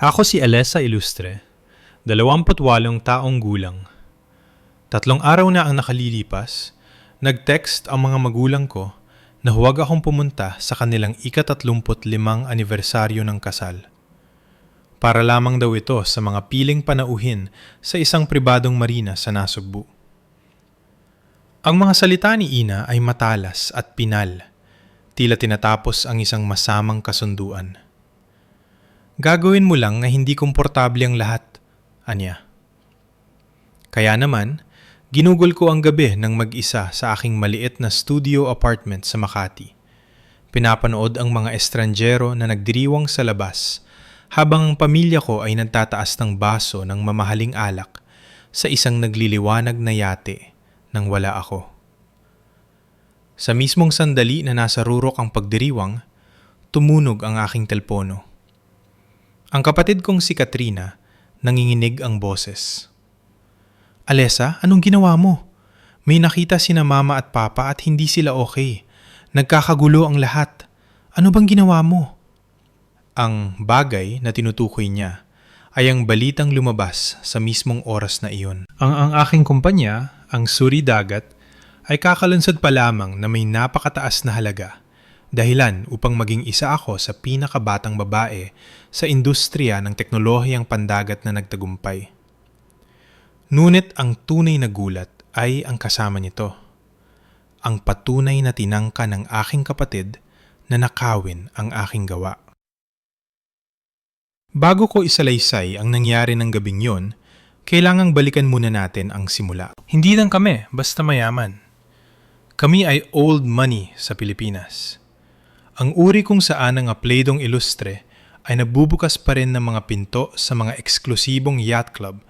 Ako si Alessa Ilustre, 28 taong gulang. 3 araw na ang nakalilipas, nag-text ang mga magulang ko na huwag akong pumunta sa kanilang ika-35 anibersaryo ng kasal. Para lamang daw ito sa mga piling panauhin sa isang pribadong marina sa Nasugbu. Ang mga salita ni Ina ay matalas at pinal, tila tinatapos ang isang masamang kasunduan. Gagawin mo lang na hindi komportable ang lahat, anya. Kaya naman, ginugol ko ang gabi ng mag-isa sa aking maliit na studio apartment sa Makati. Pinapanood ang mga estranjero na nagdiriwang sa labas habang ang pamilya ko ay nagtataas ng baso ng mamahaling alak sa isang nagliliwanag na yate nang wala ako. Sa mismong sandali na nasa rurok ang pagdiriwang, tumunog ang aking telpono. Ang kapatid kong si Katrina, nanginginig ang boses. Alessa, anong ginawa mo? May nakita sina mama at papa at hindi sila okay. Nagkakagulo ang lahat. Ano bang ginawa mo? Ang bagay na tinutukoy niya ay ang balitang lumabas sa mismong oras na iyon. Ang aking kumpanya, ang Suri Dagat, ay kakalunsad pa lamang na may napakataas na halaga. Dahilan upang maging isa ako sa pinakabatang babae sa industriya ng teknolohiyang pandagat na nagtagumpay. Ngunit ang tunay na gulat ay ang kasama nito. Ang patunay na tinangka ng aking kapatid na nakawin ang aking gawa. Bago ko isalaysay ang nangyari ng gabing yon, kailangang balikan muna natin ang simula. Hindi lang kami basta mayaman. Kami ay old money sa Pilipinas. Ang uri kung saan ang apleydong Ilustre ay nabubukas pa rin ng mga pinto sa mga eksklusibong yacht club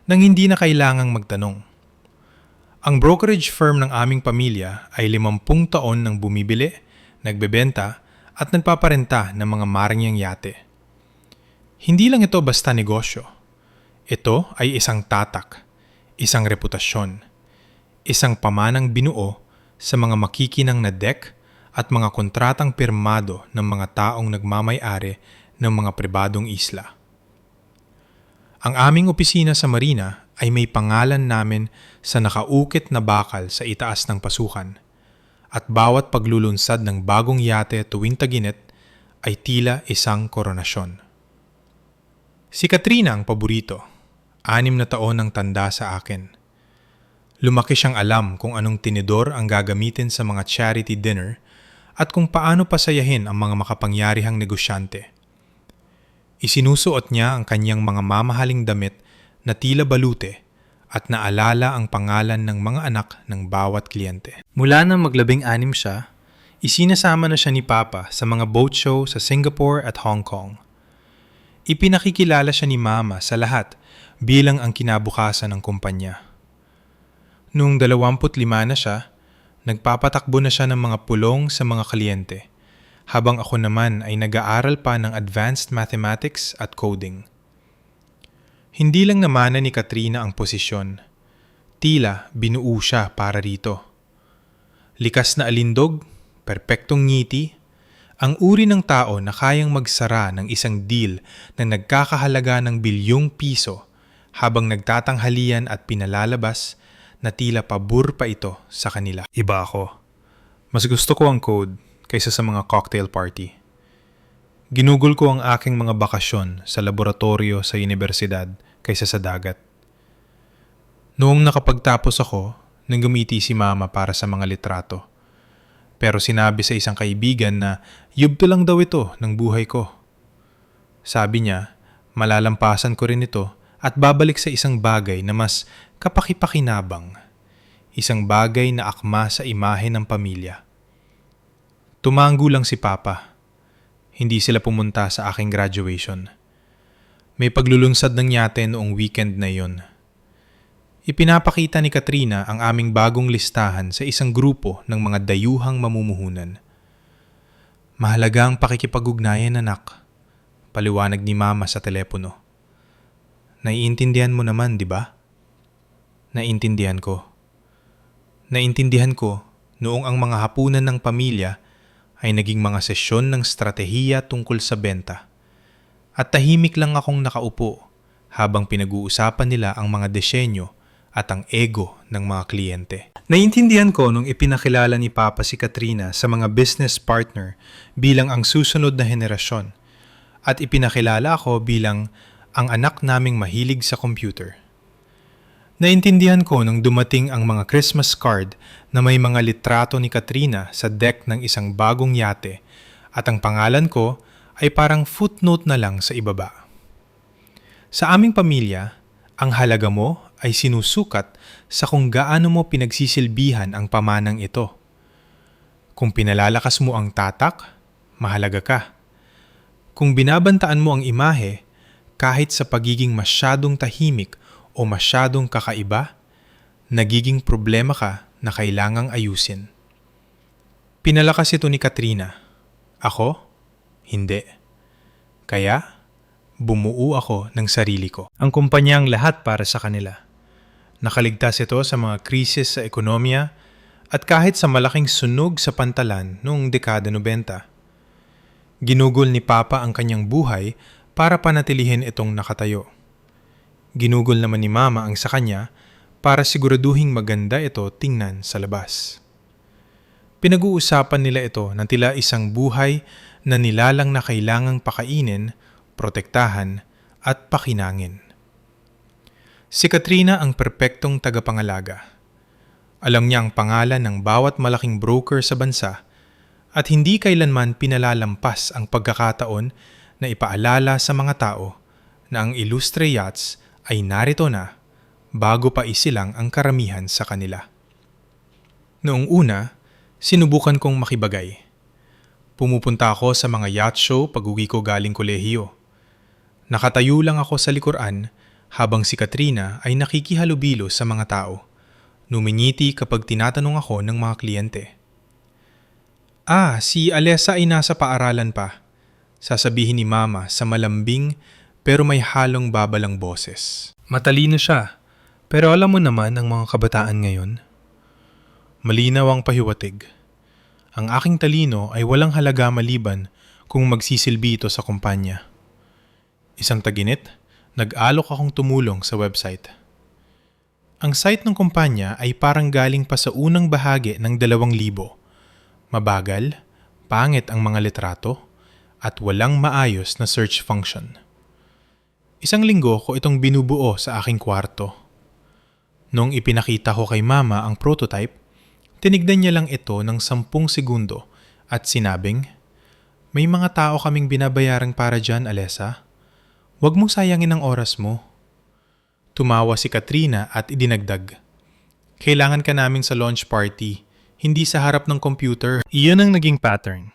nang hindi na kailangang magtanong. Ang brokerage firm ng aming pamilya ay 50 taon nang bumibili, nagbebenta at nagpaparenta ng mga marangyang yate. Hindi lang ito basta negosyo. Ito ay isang tatak, isang reputasyon, isang pamanang binuo sa mga makikinang na deck at mga kontratang pirmado ng mga taong nagmamay-ari ng mga pribadong isla. Ang aming opisina sa Marina ay may pangalan namin sa nakaukit na bakal sa itaas ng pasukan at bawat paglulunsad ng bagong yate tuwing tag-init ay tila isang koronasyon. Si Katrina ang paborito, 6 na taon ang tanda sa akin. Lumaki siyang alam kung anong tinidor ang gagamitin sa mga charity dinner at kung paano pasayahin ang mga makapangyarihang negosyante. Isinusuot niya ang kanyang mga mamahaling damit na tila balute at naalala ang pangalan ng mga anak ng bawat kliyente. Mula nang mag-16 siya, isinasama na siya ni Papa sa mga boat show sa Singapore at Hong Kong. Ipinakikilala siya ni Mama sa lahat bilang ang kinabukasan ng kumpanya. Noong 25 na siya, nagpapatakbo na siya ng mga pulong sa mga kliyente, habang ako naman ay nag-aaral pa ng advanced mathematics at coding. Hindi lang namana ni Katrina ang posisyon, tila binuo siya para rito. Likas na alindog, perpektong ngiti, ang uri ng tao na kayang magsara ng isang deal na nagkakahalaga ng bilyong piso habang nagtatanghalian at pinalalabas na tila pabor pa ito sa kanila. Iba ako. Mas gusto ko ang code kaysa sa mga cocktail party. Ginugol ko ang aking mga bakasyon sa laboratorio sa universidad kaysa sa dagat. Noong nakapagtapos ako, nang gumiti si Mama para sa mga litrato. Pero sinabi sa isang kaibigan na yugto lang daw ito ng buhay ko. Sabi niya, malalampasan ko rin ito at babalik sa isang bagay na mas kapaki-pakinabang, isang bagay na akma sa imahe ng pamilya. Tumanggo lang si Papa. Hindi sila pumunta sa aking graduation. May paglulunsad ng yate noong weekend na iyon. Ipinapakita ni Katrina ang aming bagong listahan sa isang grupo ng mga dayuhang mamumuhunan. Mahalaga ang pakikipag-ugnayan, anak, paliwanag ni Mama sa telepono. Naiintindihan mo naman, di ba? Naiintindihan ko. Naintindihan ko noong ang mga hapunan ng pamilya ay naging mga sesyon ng stratehiya tungkol sa benta. At tahimik lang akong nakaupo habang pinag-uusapan nila ang mga disenyo at ang ego ng mga kliyente. Naiintindihan ko nung ipinakilala ni Papa si Katrina sa mga business partner bilang ang susunod na henerasyon at ipinakilala ako bilang ang anak naming mahilig sa computer. Naintindihan ko nung dumating ang mga Christmas card na may mga litrato ni Katrina sa deck ng isang bagong yate at ang pangalan ko ay parang footnote na lang sa ibaba. Sa aming pamilya, ang halaga mo ay sinusukat sa kung gaano mo pinagsisilbihan ang pamanang ito. Kung pinalalakas mo ang tatak, mahalaga ka. Kung binabantaan mo ang imahe, kahit sa pagiging masyadong tahimik o masyadong kakaiba, nagiging problema ka na kailangang ayusin. Pinalakas ito ni Katrina. Ako? Hindi. Kaya, bumuo ako ng sarili ko. Ang kumpanya ang lahat para sa kanila. Nakaligtas ito sa mga krisis sa ekonomiya at kahit sa malaking sunog sa pantalan noong dekada 90. Ginugol ni Papa ang kanyang buhay para panatilihin itong nakatayo. Ginugol naman ni Mama ang sa kanya para siguraduhing maganda ito tingnan sa labas. Pinag-uusapan nila ito na tila isang buhay na nilalang na kailangang pakainin, protektahan at pakinangin. Si Katrina ang perpektong tagapangalaga. Alam niya ang pangalan ng bawat malaking broker sa bansa at hindi kailanman pinalalampas ang pagkakataon na ipaalala sa mga tao na ang Illustre Yachts ay narito na bago pa isilang ang karamihan sa kanila. Noong una, sinubukan kong makibagay. Pumupunta ako sa mga yacht show pag-uwi ko galing kolehiyo. Nakatayo lang ako sa likuran habang si Katrina ay nakikihalubilo sa mga tao. Numingiti kapag tinatanong ako ng mga kliyente. Si Alessa ay nasa paaralan pa, sasabihin ni Mama sa malambing pero may halong babalang boses. Matalino siya, pero alam mo naman ang mga kabataan ngayon. Malinaw ang pahiwatig. Ang aking talino ay walang halaga maliban kung magsisilbi ito sa kumpanya. Isang taginit, nag-alok akong tumulong sa website. Ang site ng kumpanya ay parang galing pa sa unang bahagi ng 2,000. Mabagal, pangit ang mga litrato, at walang maayos na search function. Isang linggo ko itong binubuo sa aking kwarto. Nung ipinakita ko kay Mama ang prototype, tinignan niya lang ito ng 10 segundo at sinabing, "May mga tao kaming binabayarang para dyan, Alessa. Huwag mong sayangin ang oras mo." Tumawa si Katrina at idinagdag, "Kailangan ka namin sa launch party, hindi sa harap ng computer." Iyon ang naging pattern.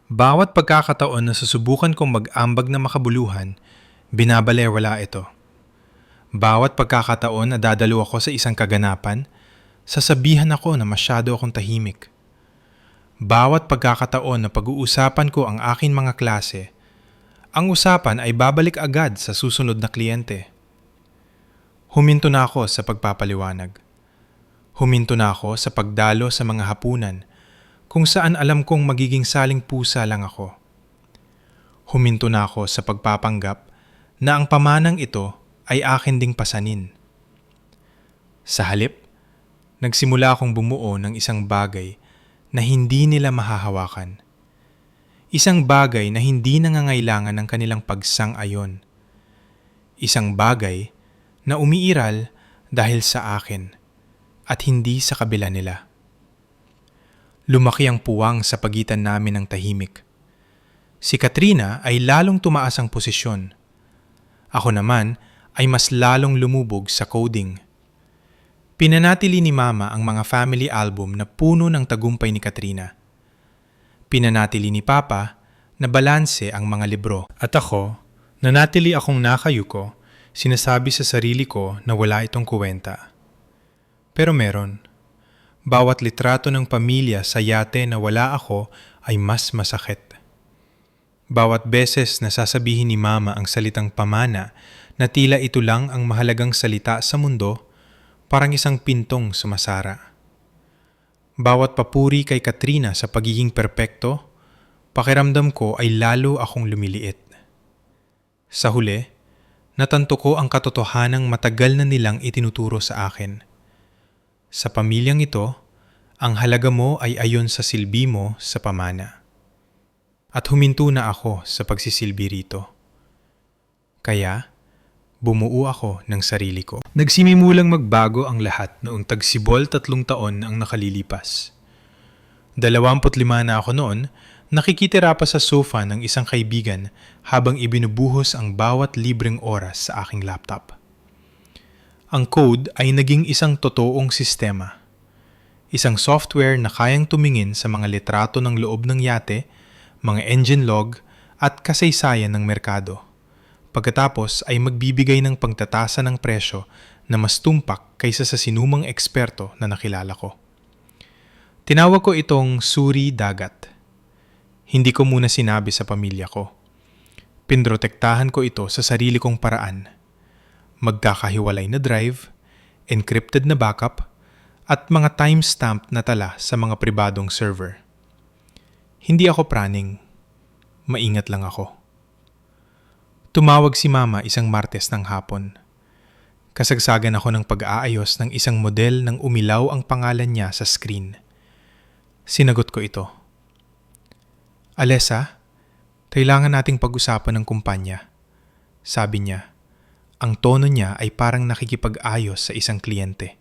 Bawat pagkakataon na susubukan kong mag-ambag na makabuluhan, binabalewala ito. Bawat pagkakataon na dadalo ako sa isang kaganapan, sasabihan ako na masyado akong tahimik. Bawat pagkakataon na pag-uusapan ko ang aking mga klase, ang usapan ay babalik agad sa susunod na kliyente. Huminto na ako sa pagpapaliwanag. Huminto na ako sa pagdalo sa mga hapunan kung saan alam kong magiging saling pusa lang ako. Huminto na ako sa pagpapanggap na ang pamanang ito ay akin ding pasanin. Sa halip, nagsimula akong bumuo ng isang bagay na hindi nila mahahawakan. Isang bagay na hindi nangangailangan ng kanilang pagsang-ayon. Isang bagay na umiiral dahil sa akin at hindi sa kabila nila. Lumaki ang puwang sa pagitan namin ng tahimik. Si Katrina ay lalong tumaas ang posisyon. Ako naman ay mas lalong lumubog sa coding. Pinanatili ni Mama ang mga family album na puno ng tagumpay ni Katrina. Pinanatili ni Papa na balanse ang mga libro. At ako, nanatili akong nakayuko, sinasabi sa sarili ko na wala itong kuwenta. Pero meron. Bawat litrato ng pamilya sa yate na wala ako ay mas masakit. Bawat beses na sasabihin ni Mama ang salitang pamana na tila ito lang ang mahalagang salita sa mundo, parang isang pintong sumasara. Bawat papuri kay Katrina sa pagiging perpekto, pakiramdam ko ay lalo akong lumiliit. Sa huli, natanto ko ang katotohanang matagal na nilang itinuturo sa akin. Sa pamilyang ito, ang halaga mo ay ayon sa silbi mo sa pamana. At huminto na ako sa pagsisilbi rito. Kaya, bumuo ako ng sarili ko. Nagsimimulang magbago ang lahat noong tagsibol 3 taon ang nakalilipas. 25 na ako noon, nakikitira pa sa sofa ng isang kaibigan habang ibinubuhos ang bawat libreng oras sa aking laptop. Ang code ay naging isang totoong sistema. Isang software na kayang tumingin sa mga litrato ng loob ng yate, mga engine log at kasaysayan ng merkado. Pagkatapos ay magbibigay ng pagtatasa ng presyo na mas tumpak kaysa sa sinumang eksperto na nakilala ko. Tinawag ko itong suri dagat. Hindi ko muna sinabi sa pamilya ko. Pinrotektahan ko ito sa sarili kong paraan. Magkakahiwalay na drive, encrypted na backup, at mga timestamp na tala sa mga pribadong server. Hindi ako praning. Maingat lang ako. Tumawag si Mama isang Martes ng hapon. Kasagsagan ako ng pag-aayos ng isang model nang umilaw ang pangalan niya sa screen. Sinagot ko ito. Alessa, kailangan nating pag-usapan ng kumpanya. Sabi niya. Ang tono niya ay parang nakikipag-ayos sa isang kliyente.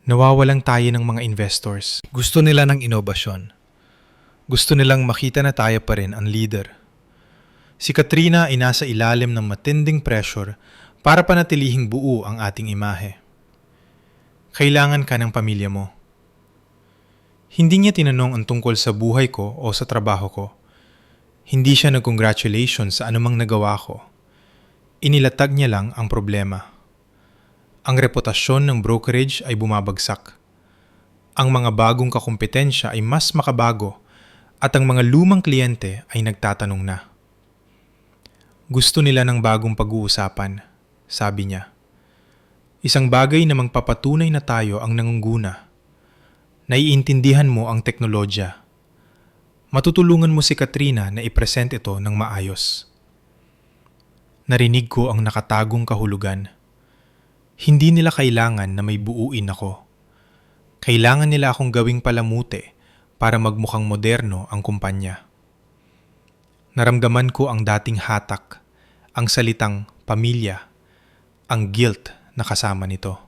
Nawawalan tayo ng mga investors. Gusto nila ng inobasyon. Gusto nilang makita na tayo pa rin ang leader. Si Katrina ay nasa ilalim ng matinding pressure para panatilihing buo ang ating imahe. Kailangan ka ng pamilya mo. Hindi niya tinanong ang tungkol sa buhay ko o sa trabaho ko. Hindi siya nag-congratulations sa anumang nagawa ko. Inilatag niya lang ang problema. Ang reputasyon ng brokerage ay bumabagsak. Ang mga bagong kakumpetensya ay mas makabago at ang mga lumang kliyente ay nagtatanong na. Gusto nila ng bagong pag-uusapan, sabi niya. Isang bagay na magpapatunay na tayo ang nangunguna. Naiintindihan mo ang teknolohiya. Matutulungan mo si Katrina na ipresent ito ng maayos. Narinig ko ang nakatagong kahulugan. Hindi nila kailangan na may buuin ako. Kailangan nila akong gawing palamute para magmukhang moderno ang kumpanya. Naramdaman ko ang dating hatak, ang salitang pamilya, ang guilt na kasama nito.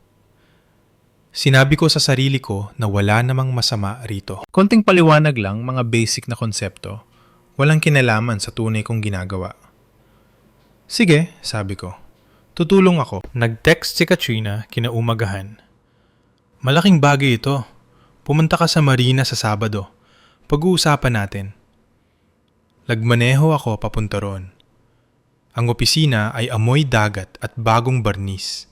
Sinabi ko sa sarili ko na wala namang masama rito. Konting paliwanag lang, mga basic na konsepto. Walang kinalaman sa tunay kong ginagawa. Sige, sabi ko. Tutulong ako. Nag-text si Katrina kinaumagahan. Malaking bagay ito. Pumunta ka sa marina sa Sabado. Pag-uusapan natin. Nagmaneho ako papunta roon. Ang opisina ay amoy dagat at bagong barnis.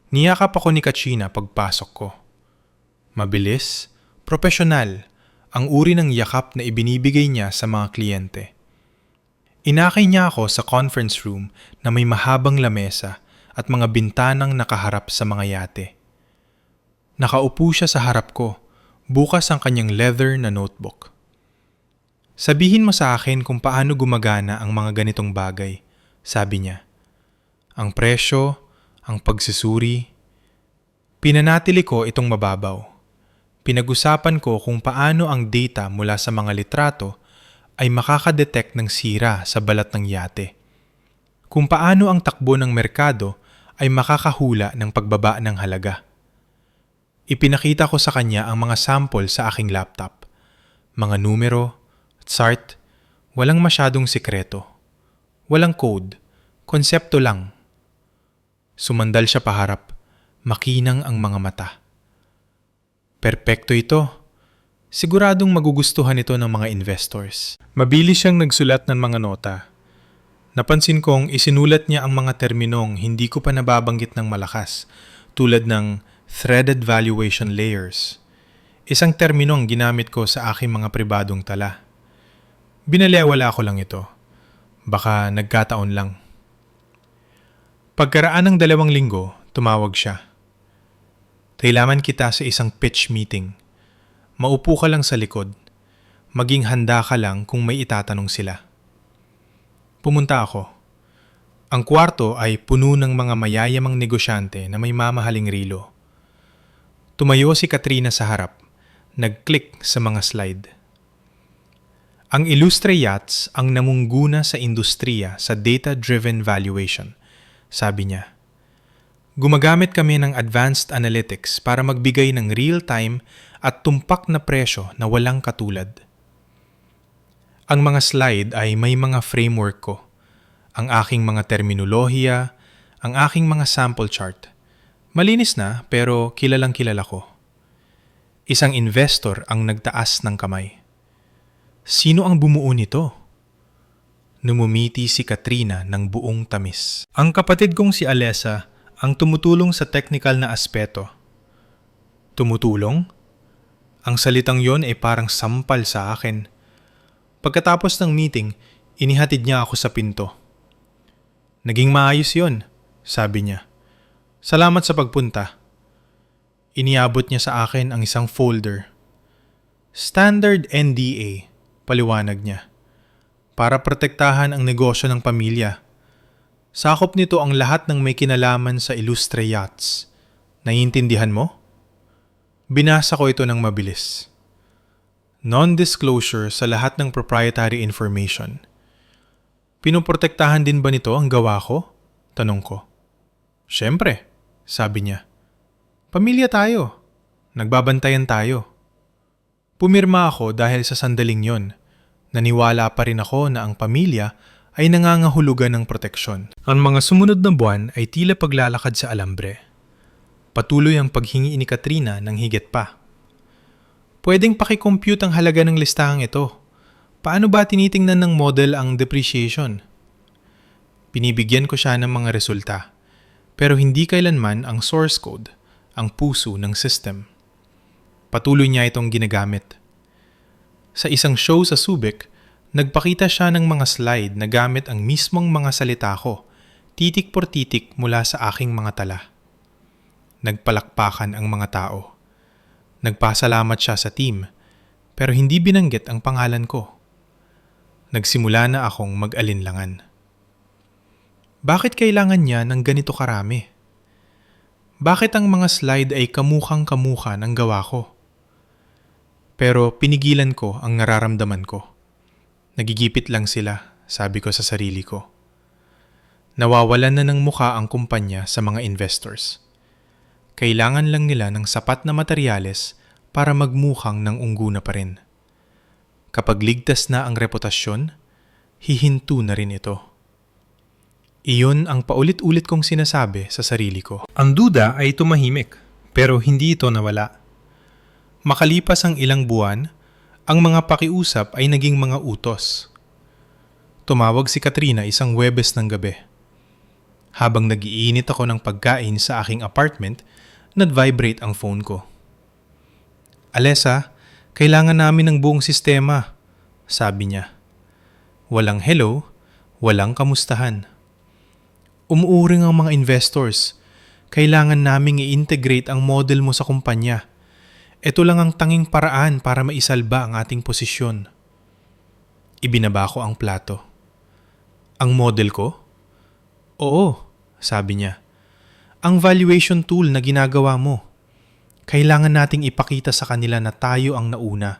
Niyakap ako ni Katrina pagpasok ko. Mabilis, profesional, ang uri ng yakap na ibinibigay niya sa mga kliyente. Inakay niya ako sa conference room na may mahabang lamesa at mga bintanang nakaharap sa mga yate. Nakaupo siya sa harap ko, bukas ang kanyang leather na notebook. Sabihin mo sa akin kung paano gumagana ang mga ganitong bagay, sabi niya. Ang presyo, ang pagsusuri. Pinanatili ko itong mababaw. Pinag-usapan ko kung paano ang data mula sa mga litrato ay makakadetect ng sira sa balat ng yate. Kung paano ang takbo ng merkado ay makakahula ng pagbaba ng halaga. Ipinakita ko sa kanya ang mga sample sa aking laptop. Mga numero, chart, walang masyadong sikreto. Walang code, konsepto lang. Sumandal siya paharap, makinang ang mga mata. Perpekto ito. Siguradong magugustuhan ito ng mga investors. Mabilis siyang nagsulat ng mga nota. Napansin kong isinulat niya ang mga terminong hindi ko pa nababanggit ng malakas, tulad ng threaded valuation layers. Isang terminong ginamit ko sa aking mga pribadong tala. Binaliwala ko lang ito. Baka nagkataon lang. Pagkaraan ng 2 linggo, tumawag siya. Kailangan kita sa isang pitch meeting. Maupo ka lang sa likod. Maging handa ka lang kung may itatanong sila. Pumunta ako. Ang kwarto ay puno ng mga mayayamang negosyante na may mamahaling rilo. Tumayo si Katrina sa harap, nag-click sa mga slide. Ang Illustre Yachts ang namungguna sa industriya sa data-driven valuation, sabi niya. Gumagamit kami ng advanced analytics para magbigay ng real-time at tumpak na presyo na walang katulad. Ang mga slide ay may mga framework ko, ang aking mga terminolohiya, ang aking mga sample chart. Malinis na pero kilalang kilala ko. Isang investor ang nagtaas ng kamay. Sino ang bumuo nito? Numumiti si Katrina ng buong tamis. Ang kapatid kong si Alessa ang tumutulong sa technical na aspeto. Tumutulong? Ang salitang yon ay parang sampal sa akin. Pagkatapos ng meeting, inihatid niya ako sa pinto. Naging maayos yon, sabi niya. Salamat sa pagpunta. Iniabot niya sa akin ang isang folder. Standard NDA, paliwanag niya. Para protektahan ang negosyo ng pamilya. Sakop nito ang lahat ng may kinalaman sa Illustre Yachts. Naiintindihan mo? Binasa ko ito ng mabilis. Non-disclosure sa lahat ng proprietary information. Pinoprotektahan din ba nito ang gawa ko? Tanong ko. Siyempre, sabi niya. Pamilya tayo. Nagbabantayan tayo. Pumirma ako dahil sa sandaling yon. Naniwala pa rin ako na ang pamilya ay nangangahulugan ng proteksyon. Ang mga sumunod na buwan ay tila paglalakad sa alambre. Patuloy ang paghingi ni Katrina ng higit pa. Pwedeng pakicompute ang halaga ng listahang ito. Paano ba tinitingnan ng model ang depreciation? Binibigyan ko siya ng mga resulta, pero hindi kailanman ang source code, ang puso ng system. Patuloy niya itong ginagamit. Sa isang show sa Subic, nagpakita siya ng mga slide na gamit ang mismong mga salita ko, titik por titik mula sa aking mga tala. Nagpalakpakan ang mga tao. Nagpasalamat siya sa team, pero hindi binanggit ang pangalan ko. Nagsimula na akong mag-alinlangan. Bakit kailangan niya ng ganito karami? Bakit ang mga slide ay kamukhang-kamukha ng gawa ko? Pero pinigilan ko ang nararamdaman ko. Nagigipit lang sila, sabi ko sa sarili ko. Nawawalan na ng mukha ang kumpanya sa mga investors. Kailangan lang nila ng sapat na materyales para magmukhang ng ungguna pa rin. Kapag ligtas na ang reputasyon, hihinto na rin ito. Iyon ang paulit-ulit kong sinasabi sa sarili ko. Ang duda ay tumahimik, pero hindi ito nawala. Makalipas ang ilang buwan, ang mga pakiusap ay naging mga utos. Tumawag si Katrina isang Huwebes ng gabi. Habang nag-iinit ako ng pagkain sa aking apartment, nag-vibrate ang phone ko. Alessa, kailangan namin ng buong sistema, sabi niya. Walang hello, walang kamustahan. Umuuring ang mga investors. Kailangan naming i-integrate ang model mo sa kumpanya. Ito lang ang tanging paraan para maisalba ang ating posisyon. Ibinaba ko ang plato. Ang model ko? Oo, sabi niya. Ang valuation tool na ginagawa mo. Kailangan nating ipakita sa kanila na tayo ang nauna.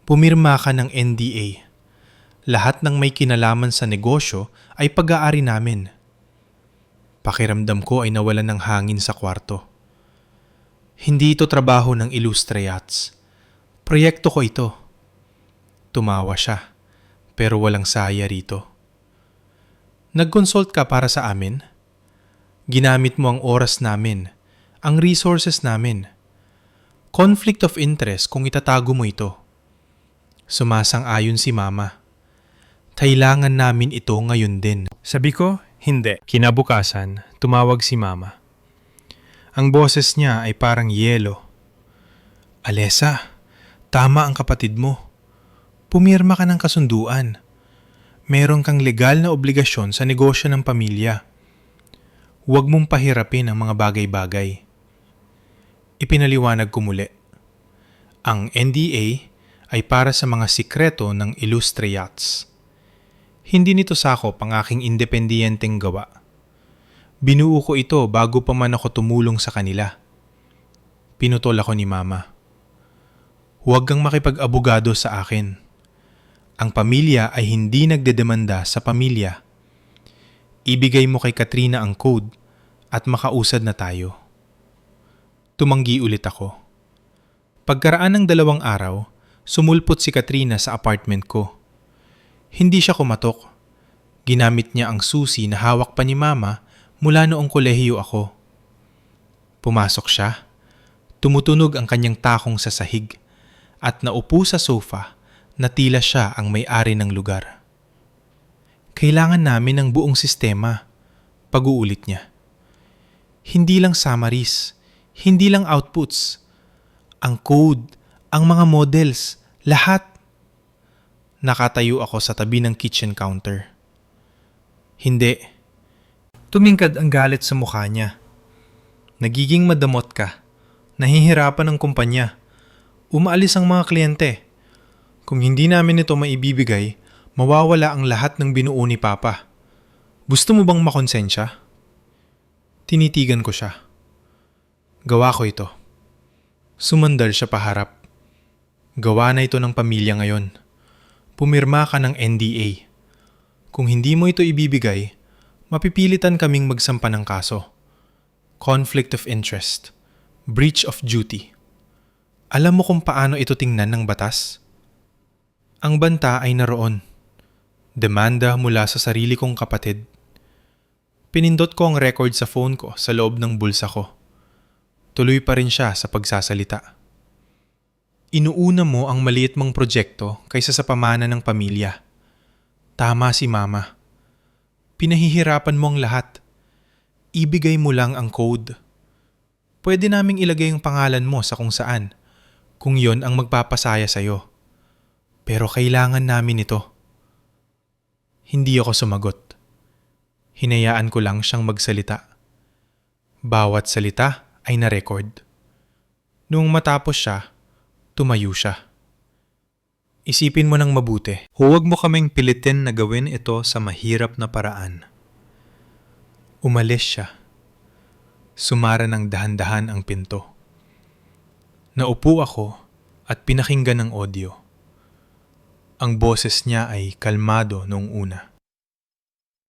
Pumirma ka ng NDA. Lahat ng may kinalaman sa negosyo ay pag-aari namin. Pakiramdam ko ay nawalan ng hangin sa kwarto. Hindi ito trabaho ng Illustre Yachts. Proyekto ko ito. Tumawa siya, pero walang saya rito. Nag-consult ka para sa amin? Ginamit mo ang oras namin, ang resources namin. Conflict of interest kung itatago mo ito. Sumasang-ayon si Mama. Kailangan namin ito ngayon din. Sabi ko, hindi. Kinabukasan, tumawag si Mama. Ang boses niya ay parang yelo. Alessa, tama ang kapatid mo. Pumirma ka ng kasunduan. Meron kang legal na obligasyon sa negosyo ng pamilya. Huwag mong pahirapin ang mga bagay-bagay. Ipinaliwanag ko muli. Ang NDA ay para sa mga sikreto ng Illustre Yachts. Hindi nito sakop ang aking independiyenteng gawa. Binuo ko ito bago pa man ako tumulong sa kanila. Pinutol ako ni Mama. Huwag kang makipag-abogado sa akin. Ang pamilya ay hindi nagdedemanda sa pamilya. Ibigay mo kay Katrina ang code at makausad na tayo. Tumanggi ulit ako. Pagkaraan ng 2 araw, sumulpot si Katrina sa apartment ko. Hindi siya kumatok. Ginamit niya ang susi na hawak pa ni Mama mula noong kolehiyo ako. Pumasok siya. Tumutunog ang kanyang takong sa sahig at naupo sa sofa na tila siya ang may-ari ng lugar. Kailangan namin ng buong sistema, pag-uulit niya. Hindi lang summaries, hindi lang outputs. Ang code, ang mga models, lahat. Nakatayo ako sa tabi ng kitchen counter. Hindi. Tumingkad ang galit sa mukha niya. Nagiging madamot ka. Nahihirapan ang kumpanya. Umaalis ang mga kliyente. Kung hindi namin ito maibibigay, mawawala ang lahat ng binuo ni Papa. Gusto mo bang makonsensya? Tinitigan ko siya. Gawa ko ito. Sumandal siya paharap. Gawa na ito ng pamilya ngayon. Pumirma ka ng NDA. Kung hindi mo ito ibibigay, mapipilitan kaming magsampa ng kaso. Conflict of interest. Breach of duty. Alam mo kung paano ito tingnan ng batas? Ang banta ay naroon. Demanda mula sa sarili kong kapatid. Pinindot ko ang record sa phone ko sa loob ng bulsa ko. Tuloy pa rin siya sa pagsasalita. Inuuna mo ang maliit mong proyekto kaysa sa pamana ng pamilya. Tama si Mama. Pinahihirapan mo ang lahat. Ibigay mo lang ang code. Pwede naming ilagay ang pangalan mo sa kung saan, kung yon ang magpapasaya sa'yo. Pero kailangan namin ito. Hindi ako sumagot. Hinayaan ko lang siyang magsalita. Bawat salita ay na-record. Noong matapos siya, tumayo siya. Isipin mo ng mabuti. Huwag mo kaming pilitin na gawin ito sa mahirap na paraan. Umalis siya. Sumara ng dahan-dahan ang pinto. Naupo ako at pinakinggan ang audio. Ang boses niya ay kalmado noong una.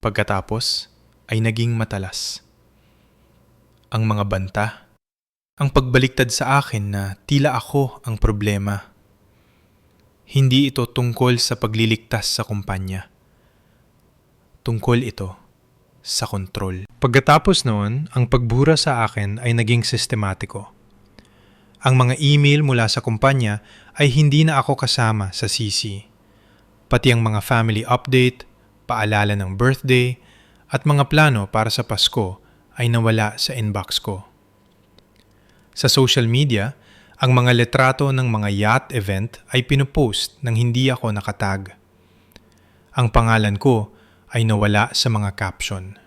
Pagkatapos ay naging matalas. Ang mga banta, ang pagbaliktad sa akin na tila ako ang problema. Hindi ito tungkol sa pagliligtas sa kumpanya. Tungkol ito sa kontrol. Pagkatapos noon, ang pagbura sa akin ay naging sistematiko. Ang mga email mula sa kumpanya ay hindi na ako kasama sa CC. Pati ang mga family update, paalala ng birthday, at mga plano para sa Pasko ay nawala sa inbox ko. Sa social media, ang mga litrato ng mga yacht event ay pinupost nang hindi ako nakatag. Ang pangalan ko ay nawala sa mga caption.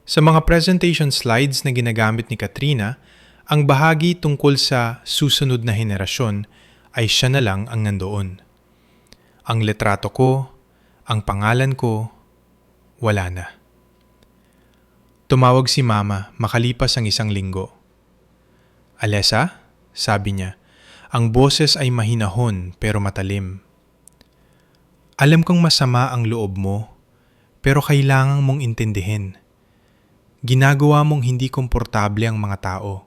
Sa mga presentation slides na ginagamit ni Katrina, ang bahagi tungkol sa susunod na henerasyon ay siya na lang ang nandoon. Ang litrato ko, ang pangalan ko, wala na. Tumawag si Mama makalipas ang 1 linggo. Alessa, sabi niya, ang boses ay mahinahon pero matalim. Alam kong masama ang loob mo, pero kailangan mong intindihin. Ginagawa mong hindi komportable ang mga tao.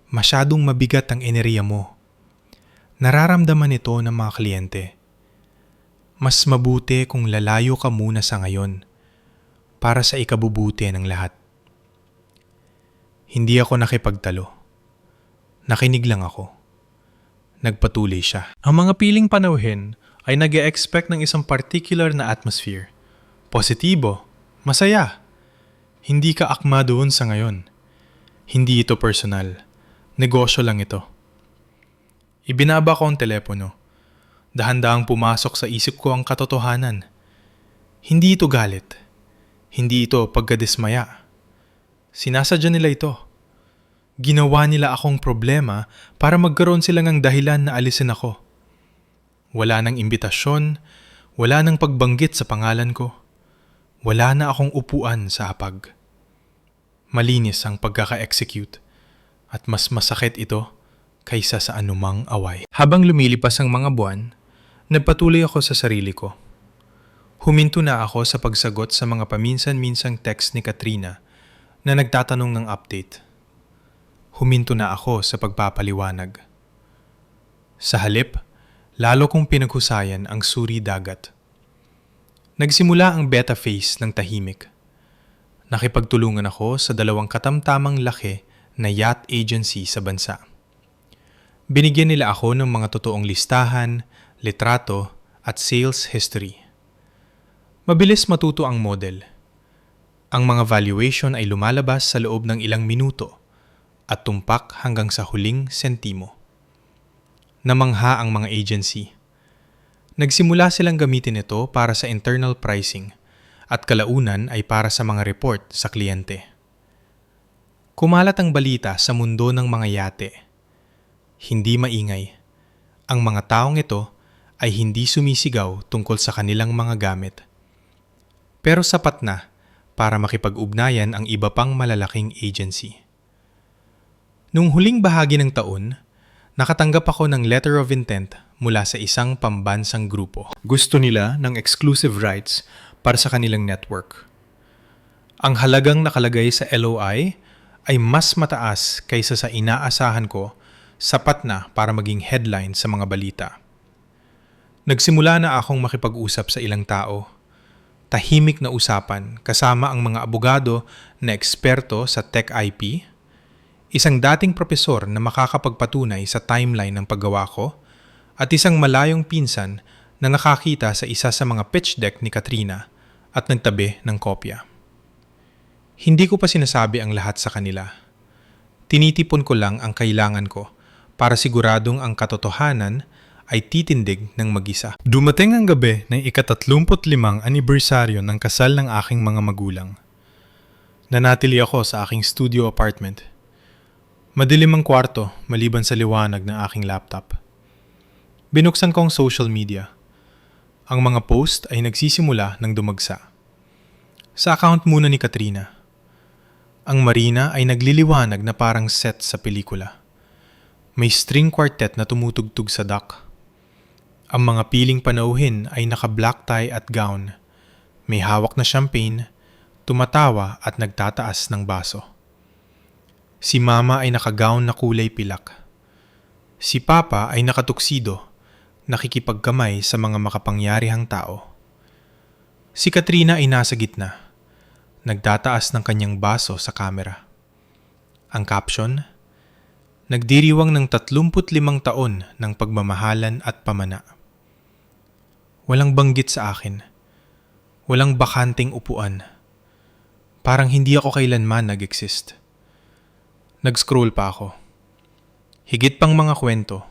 Masyadong mabigat ang enerhiya mo. Nararamdaman ito ng mga kliyente. Mas mabuti kung lalayo ka muna sa ngayon para sa ikabubuti ng lahat. Hindi ako nakipagtalo. Nakinig lang ako. Nagpatuloy siya. Ang mga piling panauhin ay nag-e-expect ng isang particular na atmosphere. Positibo, masaya. Hindi ka akma doon sa ngayon. Hindi ito personal. Negosyo lang ito. Ibinaba ko ang telepono. Dahan-dahang pumasok sa isip ko ang katotohanan. Hindi ito galit. Hindi ito pagkadismaya. Sinasadya nila ito. Ginawa nila akong problema para magkaroon sila ng dahilan na alisin ako. Wala nang imbitasyon, Wala nang pagbanggit sa pangalan ko. Wala na akong upuan sa hapag. Malinis ang pagkaka-execute at mas masakit ito kaysa sa anumang away. Habang lumilipas ang mga buwan, nagpatuloy ako sa sarili ko. Huminto na ako sa pagsagot sa mga paminsan-minsang text ni Katrina na nagtatanong ng update. Huminto na ako sa pagpapaliwanag. Sa halip, lalo kong pinaghusayan ang suri dagat. Nagsimula ang beta phase ng tahimik. Nakipagtulungan ako sa 2 katamtamang laki na yacht agency sa bansa. Binigyan nila ako ng mga totoong listahan, litrato at sales history. Mabilis matuto ang model. Ang mga valuation ay lumalabas sa loob ng ilang minuto at tumpak hanggang sa huling sentimo. Namangha ang mga agency. Nagsimula silang gamitin ito para sa internal pricing at kalaunan ay para sa mga report sa kliyente. Kumalat ang balita sa mundo ng mga yate. Hindi maingay. Ang mga taong ito ay hindi sumisigaw tungkol sa kanilang mga gamit. Pero sapat na para makipag-ugnayan ang iba pang malalaking agency. Nung huling bahagi ng taon, nakatanggap ako ng letter of intent mula sa isang pambansang grupo. Gusto nila ng exclusive rights para sa kanilang network. Ang halagang nakalagay sa LOI ay mas mataas kaysa sa inaasahan ko, sapat na para maging headline sa mga balita. Nagsimula na akong makipag-usap sa ilang tao. Tahimik na usapan kasama ang mga abogado na eksperto sa tech IP, isang dating propesor na makakapagpatunay sa timeline ng paggawa ko, at isang malayong pinsan na nakakita sa isa sa mga pitch deck ni Katrina at nagtabi ng kopya. Hindi ko pa sinasabi ang lahat sa kanila. Tinitipon ko lang ang kailangan ko para siguradong ang katotohanan ay titindig ng mag-isa. Dumating ang gabi ng ika-35 anibersaryo ng kasal ng aking mga magulang. Nanatili ako sa aking studio apartment. Madilim ang kwarto maliban sa liwanag ng aking laptop. Binuksan ko ang social media. Ang mga post ay nagsisimula ng dumagsa. Sa account muna ni Katrina. Ang marina ay nagliliwanag na parang set sa pelikula. May string quartet na tumutugtog sa dock. Ang mga piling panauhin ay naka-black tie at gown. May hawak na champagne, tumatawa at nagtataas ng baso. Si Mama ay naka-gown na kulay pilak. Si Papa ay nakatuksido, nakikipagkamay sa mga makapangyarihang tao. Si Katrina ay nasa gitna, nagtataas ng kanyang baso sa kamera. Ang caption, nagdiriwang ng 35 taon ng pagmamahalan at pamana. Walang banggit sa akin. Walang bakanting upuan. Parang hindi ako kailanman nag-exist. Nag-scroll pa ako. Higit pang mga kwento,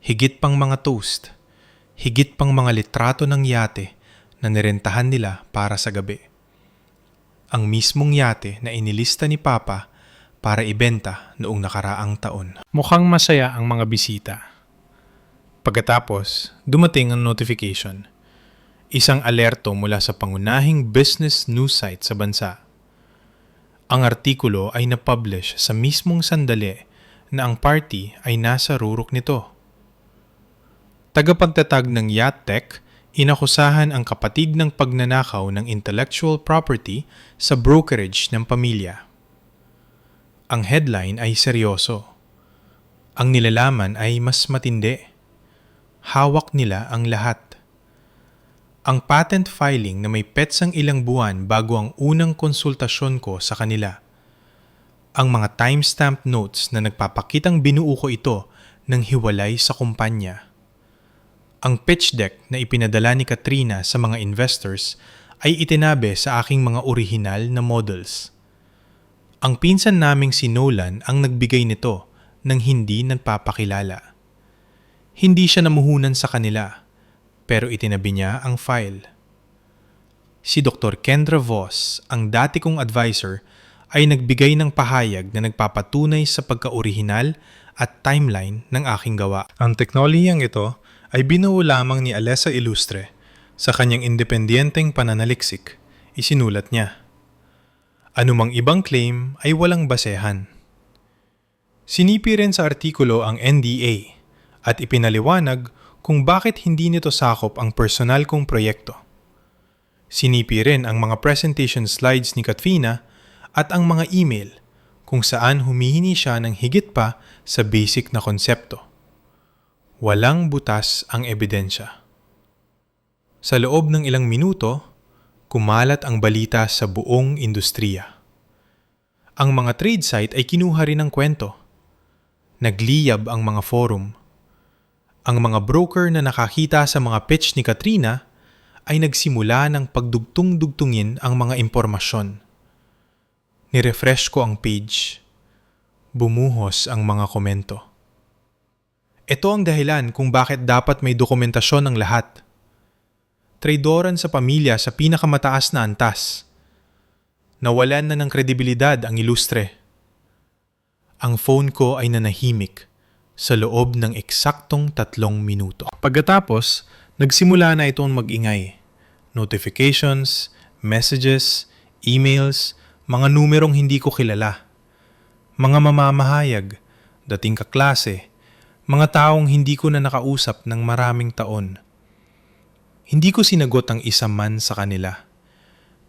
higit pang mga toast, higit pang mga litrato ng yate na nirentahan nila para sa gabi. Ang mismong yate na inilista ni Papa para ibenta noong nakaraang taon. Mukhang masaya ang mga bisita. Pagkatapos, dumating ang notification. Isang alerto mula sa pangunahing business news site sa bansa. Ang artikulo ay na-publish sa mismong sandali na ang party ay nasa rurok nito. Tagapagtatag ng Yacht Tech, inakusahan ang kapatid ng pagnanakaw ng intellectual property sa brokerage ng pamilya. Ang headline ay seryoso. Ang nilalaman ay mas matindi. Hawak nila ang lahat. Ang patent filing na may petsang ilang buwan bago ang unang konsultasyon ko sa kanila. Ang mga timestamp notes na nagpapakitang binuo ko ito ng hiwalay sa kumpanya. Ang pitch deck na ipinadala ni Katrina sa mga investors ay itinabi sa aking mga orihinal na models. Ang pinsan naming si Nolan ang nagbigay nito nang hindi nagpapakilala. Hindi siya namuhunan sa kanila, pero itinabi niya ang file. Si Dr. Kendra Voss, ang dati kong advisor, ay nagbigay ng pahayag na nagpapatunay sa pagka-orihinal at timeline ng aking gawa. Ang teknolohiyang ito ay binuo lamang ni Alessa Ilustre Sa kanyang independenteng pananaliksik, isinulat niya, anumang ibang claim ay walang basehan. Sinipi rin sa artikulo ang NDA at ipinaliwanag kung bakit hindi nito sakop ang personal kong proyekto. Sinipi rin ang mga presentation slides ni Katrina at ang mga email kung saan humihingi siya ng higit pa sa basic na konsepto. Walang butas ang ebidensya. Sa loob ng ilang minuto, kumalat ang balita sa buong industriya. Ang mga trade site ay kinuha rin ng kwento. Nagliyab ang mga forum. Ang mga broker na nakakita sa mga pitch ni Katrina ay nagsimula ng pagdugtong-dugtungin ang mga impormasyon. Nirefresh ko ang page. Bumuhos ang mga komento. Ito ang dahilan kung bakit dapat may dokumentasyon ng lahat. Traidoran sa pamilya sa pinakamataas na antas. Nawalan na ng kredibilidad ang ilustre. Ang phone ko ay nanahimik sa loob ng eksaktong 3 minuto. Pagkatapos, nagsimula na itong mag-ingay. Notifications, messages, emails, mga numerong hindi ko kilala. Mga mamamahayag, dating kaklase, mga taong hindi ko na nakausap ng maraming taon. Hindi ko sinagot ang isa man sa kanila.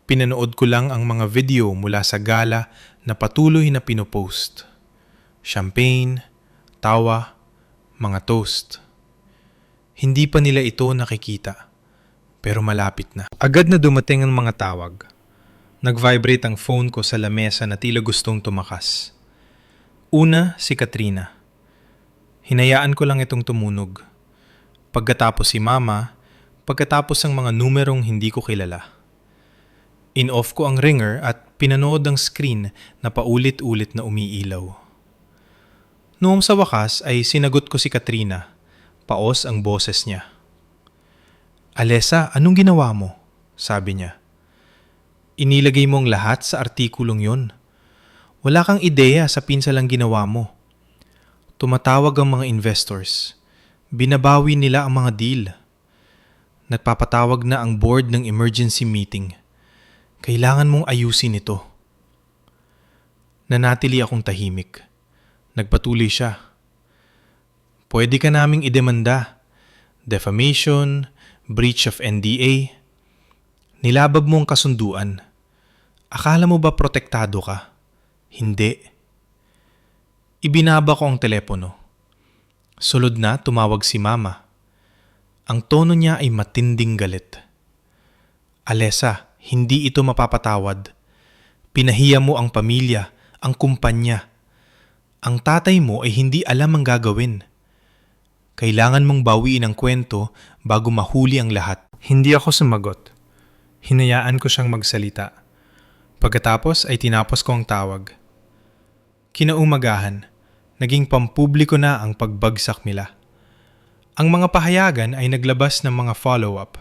Pinanood ko lang ang mga video mula sa gala na patuloy na pinopost. Champagne, tawa, mga toast. Hindi pa nila ito nakikita, pero malapit na. Agad na dumating ang mga tawag. Nag-vibrate ang phone ko sa lamesa na tila gustong tumakas. Una, si Katrina. Hinayaan ko lang itong tumunog. Pagkatapos si Mama, pagkatapos ang mga numerong hindi ko kilala. In-off ko ang ringer at pinanood ang screen na paulit-ulit na umiilaw. Noong sa wakas ay sinagot ko si Katrina. Paos ang boses niya. Alessa, anong ginawa mo? Sabi niya. Inilagay mo ang lahat sa artikulong yon. Wala kang ideya sa pinsalang ginawa mo. Tumatawag ang mga investors. Binabawi nila ang mga deal. Nagpapatawag na ang board ng emergency meeting. Kailangan mong ayusin ito. Nanatili akong tahimik. Nagpatuloy siya. Pwede ka naming idemanda. Defamation, breach of NDA. Nilabag mo ang kasunduan. Akala mo ba protektado ka? Hindi. Ibinaba ko ang telepono. Sulod na tumawag si Mama. Ang tono niya ay matinding galit. Alessa, hindi ito mapapatawad. Pinahiya mo ang pamilya, ang kumpanya. Ang tatay mo ay hindi alam ang gagawin. Kailangan mong bawiin ang kwento bago mahuli ang lahat. Hindi ako sumagot. Hinayaan ko siyang magsalita. Pagkatapos ay tinapos ko ang tawag. Kinaumagahan, naging pampubliko na ang pagbagsak nila. Ang mga pahayagan ay naglabas ng mga follow-up.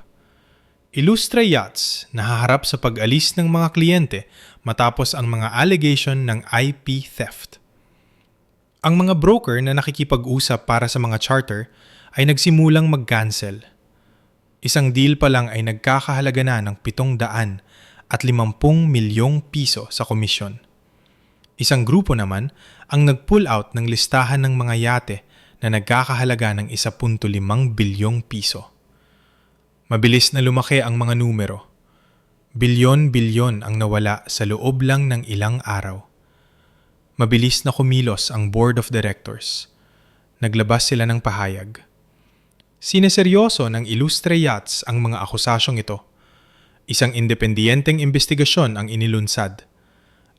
Illustre Yachts nahaharap sa pag-alis ng mga kliyente matapos ang mga allegation ng IP theft. Ang mga broker na nakikipag-usap para sa mga charter ay nagsimulang mag-cancel. Isang deal pa lang ay nagkakahalaga na ng 750 milyong piso sa komisyon. Isang grupo naman ang nag-pull out ng listahan ng mga yate na nagkakahalaga ng 1.5 bilyong piso. Mabilis na lumaki ang mga numero. Bilyon-bilyon ang nawala sa loob lang ng ilang araw. Mabilis na kumilos ang board of directors. Naglabas sila ng pahayag. Sineseryoso ng Illustre Yachts ang mga akusasyong ito. Isang independiyenteng investigasyon ang inilunsad.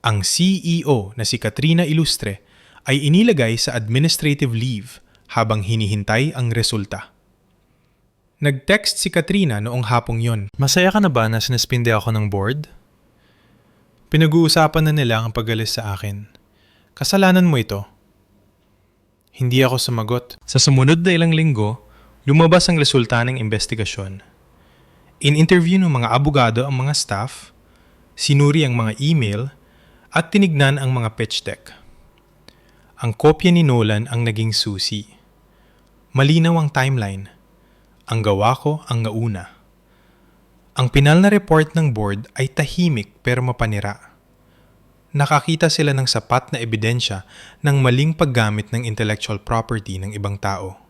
Ang CEO na si Katrina Illustre ay inilagay sa administrative leave habang hinihintay ang resulta. Nag-text si Katrina noong hapong yon. Masaya ka na ba na sinaspinde ako ng board? Pinag-uusapan na nila ang pag-alis sa akin. Kasalanan mo ito. Hindi ako sumagot. Sa sumunod na ilang linggo, lumabas ang resulta ng investigasyon. In-interview ng mga abogado ang mga staff, sinuri ang mga email, at tinignan ang mga pitch deck. Ang kopya ni Nolan ang naging susi. Malinaw ang timeline. Ang gawa ko ang nauna. Ang pinal na report ng board ay tahimik pero mapanira. Nakakita sila ng sapat na ebidensya ng maling paggamit ng intellectual property ng ibang tao.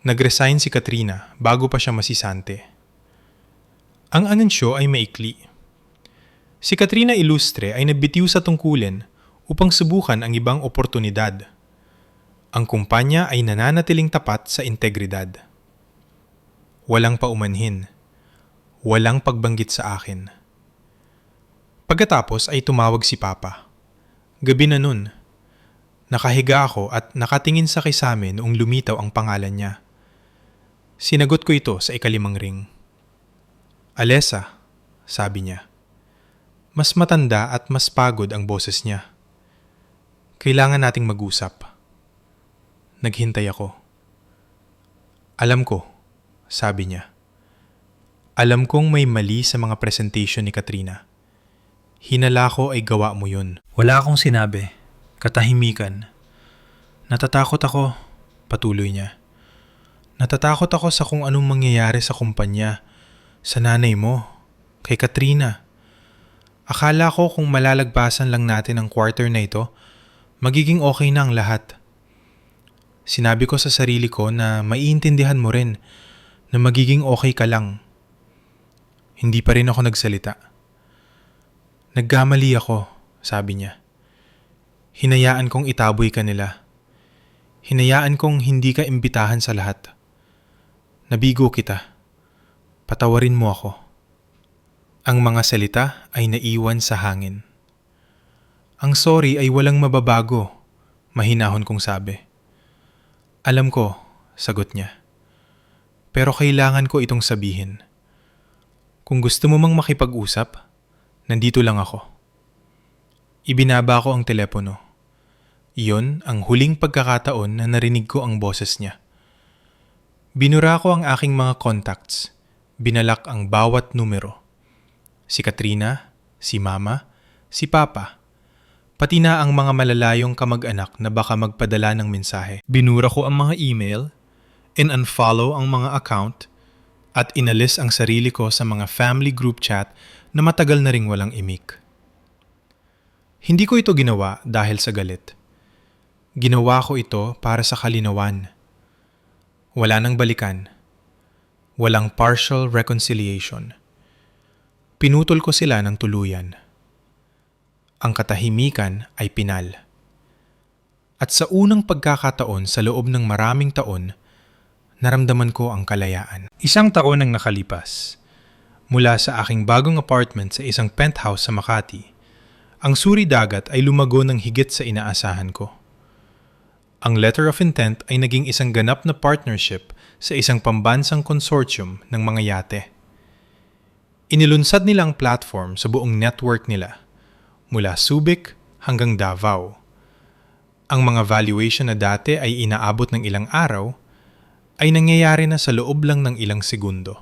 Nag-resign si Katrina bago pa siya masisante. Ang anunsyo ay maikli. Si Katrina Ilustre ay nagbitiw sa tungkulin upang subukan ang ibang oportunidad. Ang kumpanya ay nananatiling tapat sa integridad. Walang paumanhin. Walang pagbanggit sa akin. Pagkatapos ay tumawag si Papa. Gabi na nun. Nakahiga ako at nakatingin sa kisame noong lumitaw ang pangalan niya. Sinagot ko ito sa ikalimang ring. Alessa, sabi niya. Mas matanda at mas pagod ang boses niya. Kailangan nating mag-usap. Naghintay ako. Alam ko, sabi niya. Alam kong may mali sa mga presentation ni Katrina. Hinala ko ay gawa mo yun. Wala akong sinabi. Katahimikan. Natatakot ako, patuloy niya. Natatakot ako sa kung anong mangyayari sa kumpanya, sa nanay mo, kay Katrina. Akala ko kung malalagpasan lang natin ang quarter na ito, magiging okay na ang lahat. Sinabi ko sa sarili ko na maiintindihan mo rin na magiging okay ka lang. Hindi pa rin ako nagsalita. Nagkamali ako, sabi niya. Hinayaan kong itaboy ka nila. Hinayaan kong hindi ka imbitahan sa lahat. Nabigo kita. Patawarin mo ako. Ang mga salita ay naiwan sa hangin. Ang sorry ay walang mababago, mahinahon kong sabi. Alam ko, sagot niya. Pero kailangan ko itong sabihin. Kung gusto mo mang makipag-usap, nandito lang ako. Ibinaba ko ang telepono. Iyon ang huling pagkakataon na narinig ko ang boses niya. Binura ko ang aking mga contacts. Binalak ang bawat numero. Si Katrina, si Mama, si Papa, pati na ang mga malalayong kamag-anak na baka magpadala ng mensahe. Binura ko ang mga email, in-unfollow ang mga account, at inalis ang sarili ko sa mga family group chat na matagal na ring walang imik. Hindi ko ito ginawa dahil sa galit. Ginawa ko ito para sa kalinawan. Wala nang balikan. Walang partial reconciliation. Pinutol ko sila ng tuluyan. Ang katahimikan ay pinal. At sa unang pagkakataon sa loob ng maraming taon, naramdaman ko ang kalayaan. Isang taon ang nakalipas. Mula sa aking bagong apartment sa isang penthouse sa Makati, ang Suri Dagat ay lumago ng higit sa inaasahan ko. Ang letter of intent ay naging isang ganap na partnership sa isang pambansang consortium ng mga yate. Inilunsad nila ang platform sa buong network nila, mula Subic hanggang Davao. Ang mga valuation na dati ay inaabot ng ilang araw, ay nangyayari na sa loob lang ng ilang segundo.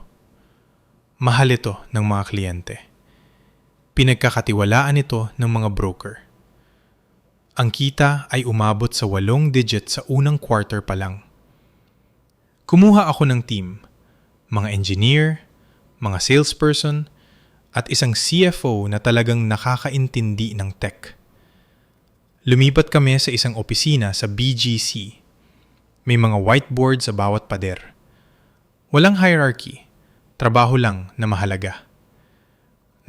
Mahal ito ng mga kliyente. Pinagkakatiwalaan ito ng mga broker. Ang kita ay umabot sa 8 digit sa unang quarter pa lang. Kumuha ako ng team, mga engineer, mga salesperson, at isang CFO na talagang nakakaintindi ng tech. Lumipat kami sa isang opisina sa BGC. May mga whiteboard sa bawat pader. Walang hierarchy, trabaho lang na mahalaga.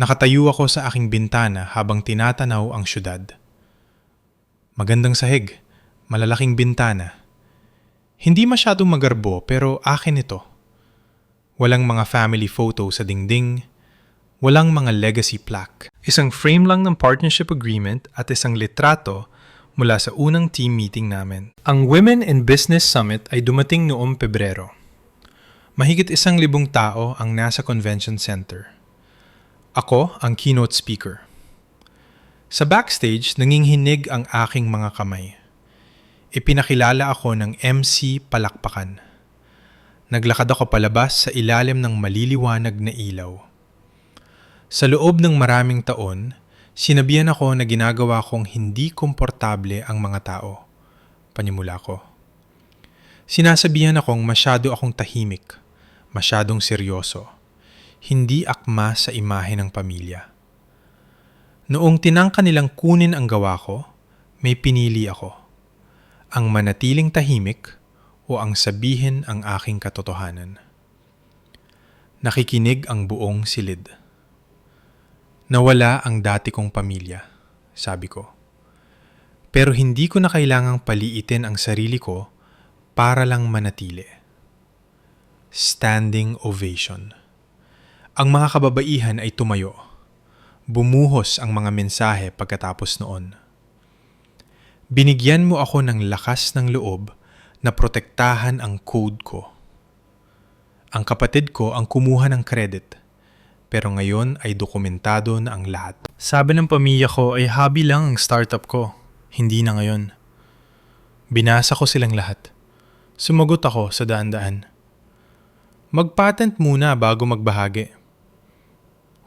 Nakatayo ako sa aking bintana habang tinatanaw ang syudad. Magandang sahig, malalaking bintana. Hindi masyadong magarbo pero akin ito. Walang mga family photo sa dingding, walang mga legacy plaque. Isang frame lang ng partnership agreement at isang litrato mula sa unang team meeting namin. Ang Women in Business Summit ay dumating noong Pebrero. Mahigit 1,000 tao ang nasa convention center. Ako ang keynote speaker. Sa backstage, nanginginig ang aking mga kamay. Ipinakilala ako ng MC Palakpakan. Naglakad ako palabas sa ilalim ng maliliwanag na ilaw. Sa loob ng maraming taon, sinabihan ako na ginagawa kong hindi komportable ang mga tao. Panimula ko. Sinasabihan akong masyado akong tahimik, masyadong seryoso. hindi akma sa imahe ng pamilya. Noong tinangka nilang kunin ang gawa ko, may pinili ako. Ang manatiling tahimik o ang sabihin ang aking katotohanan. Nakikinig ang buong silid. Nawala ang dati kong pamilya, sabi ko. Pero hindi ko na kailangang paliitin ang sarili ko para lang manatili. Standing ovation. Ang mga kababaihan ay tumayo. Bumuhos ang mga mensahe pagkatapos noon. Binigyan mo ako ng lakas ng loob na protektahan ang code ko. Ang kapatid ko ang kumuha ng credit, pero ngayon ay dokumentado na ang lahat. Sabi ng pamilya ko ay hobby lang ang startup ko, hindi na ngayon. Binasa ko silang lahat. Sumagot ako sa daan-daan. Mag-patent muna bago magbahagi.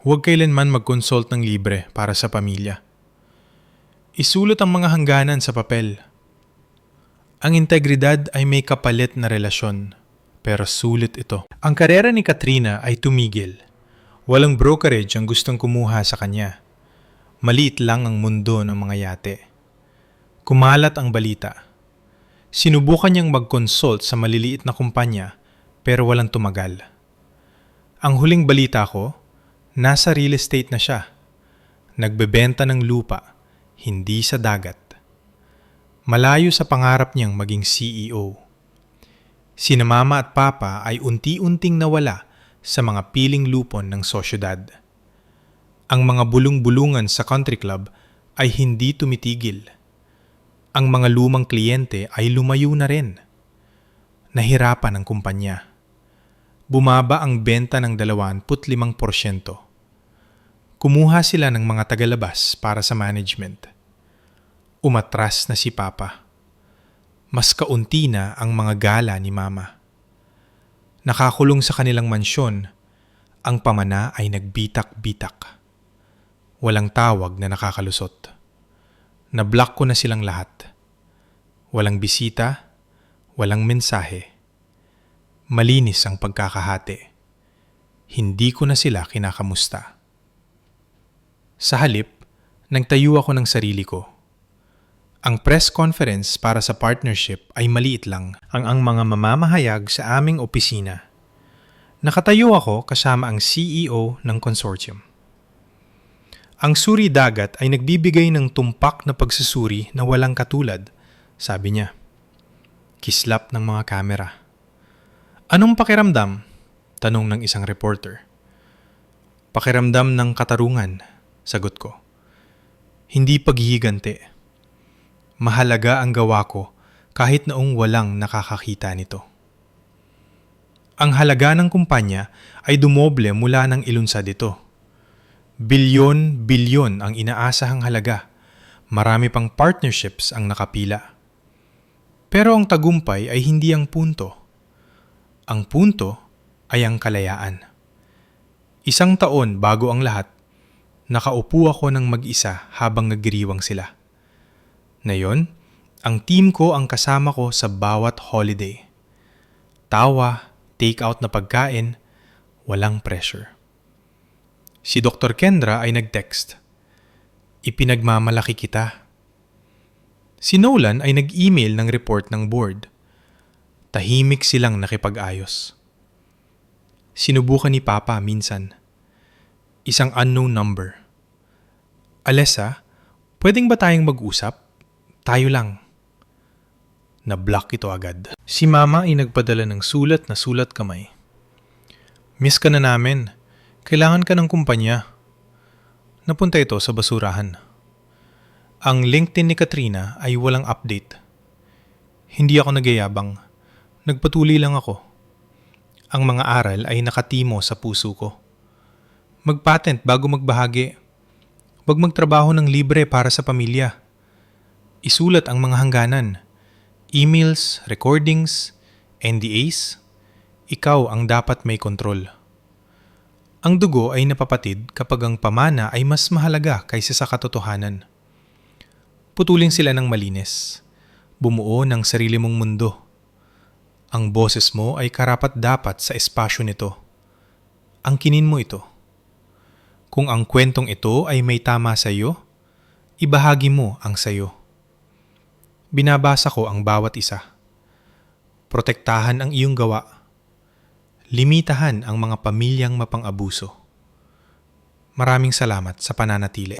Huwag kailanman mag-consult ng libre para sa pamilya. Isulat ang mga hangganan sa papel. Ang integridad ay may kapalit na relasyon, pero sulit ito. Ang karera ni Katrina ay tumigil. Walang brokerage ang gustong kumuha sa kanya. Maliit lang ang mundo ng mga yate. Kumalat ang balita. Sinubukan niyang mag-consult sa maliliit na kumpanya, pero walang tumagal. Ang huling balita ko, nasa real estate na siya. Nagbebenta ng lupa, hindi sa dagat. Malayo sa pangarap niyang maging CEO. Sina mama at papa ay unti-unting nawala sa mga piling lupon ng sosyedad. Ang mga bulong-bulungan sa country club ay hindi tumitigil. Ang mga lumang kliyente ay lumayo na rin. Nahirapan ang kumpanya. Bumaba ang benta ng 25%. Kumuha sila ng mga tagalabas para sa management. Umatras na si Papa. Mas kaunti na ang mga gala ni Mama. Nakakulong sa kanilang mansyon, ang pamana ay nagbitak-bitak. Walang tawag na nakakalusot. Na-block ko na silang lahat. Walang bisita, walang mensahe. Malinis ang pagkakahati. Hindi ko na sila kinakamusta. Sa halip, nagtayo ako ng sarili ko. Ang press conference para sa partnership ay maliit lang ang mga mamamahayag sa aming opisina. Nakatayo ako kasama ang CEO ng consortium. Ang suri dagat ay nagbibigay ng tumpak na pagsusuri na walang katulad, sabi niya. Kislap ng mga kamera. Anong pakiramdam? Tanong ng isang reporter. Pakiramdam ng katarungan, sagot ko. Hindi paghihiganti. Mahalaga ang gawa ko kahit noong walang nakakakita nito. Ang halaga ng kumpanya ay dumoble mula ng ilunsad ito. Bilyon-bilyon ang inaasahang halaga. Marami pang partnerships ang nakapila. Pero ang tagumpay ay hindi ang punto. Ang punto ay ang kalayaan. 1 taon bago ang lahat, nakaupo ako ng mag-isa habang nagdiriwang sila. Ngayon, ang team ko ang kasama ko sa bawat holiday. Tawa, take-out na pagkain, walang pressure. Si Dr. Kendra ay nag-text. Ipinagmamalaki kita. Si Nolan ay nag-email ng report ng board. Tahimik silang nakipag-ayos. Sinubukan ni Papa minsan. Isang unknown number. Alessa, pwedeng ba tayong mag-usap? Tayo lang. Na-block ito agad. Si Mama ay nagpadala ng sulat na sulat kamay. Miss ka na namin. Kailangan ka ng kumpanya. Napunta ito sa basurahan. Ang LinkedIn ni Katrina ay walang update. Hindi ako nagyayabang. Nagpatuloy lang ako. Ang mga aral ay nakatimo sa puso ko. Mag-patent bago magbahagi. Huwag magtrabaho ng libre para sa pamilya. Isulat ang mga hangganan. Emails, recordings, NDAs. Ikaw ang dapat may kontrol. Ang dugo ay napapatid kapag ang pamana ay mas mahalaga kaysa sa katotohanan. Putulin sila ng malinis. Bumuo ng sarili mong mundo. Ang boses mo ay karapat-dapat sa espasyo nito. angkinin mo ito. Kung ang kwentong ito ay may tama sa iyo, ibahagi mo ang sayo. Binabasa ko ang bawat isa. Protektahan ang iyong gawa. Limitahan ang mga pamilyang mapang-abuso. Maraming salamat sa pananatili.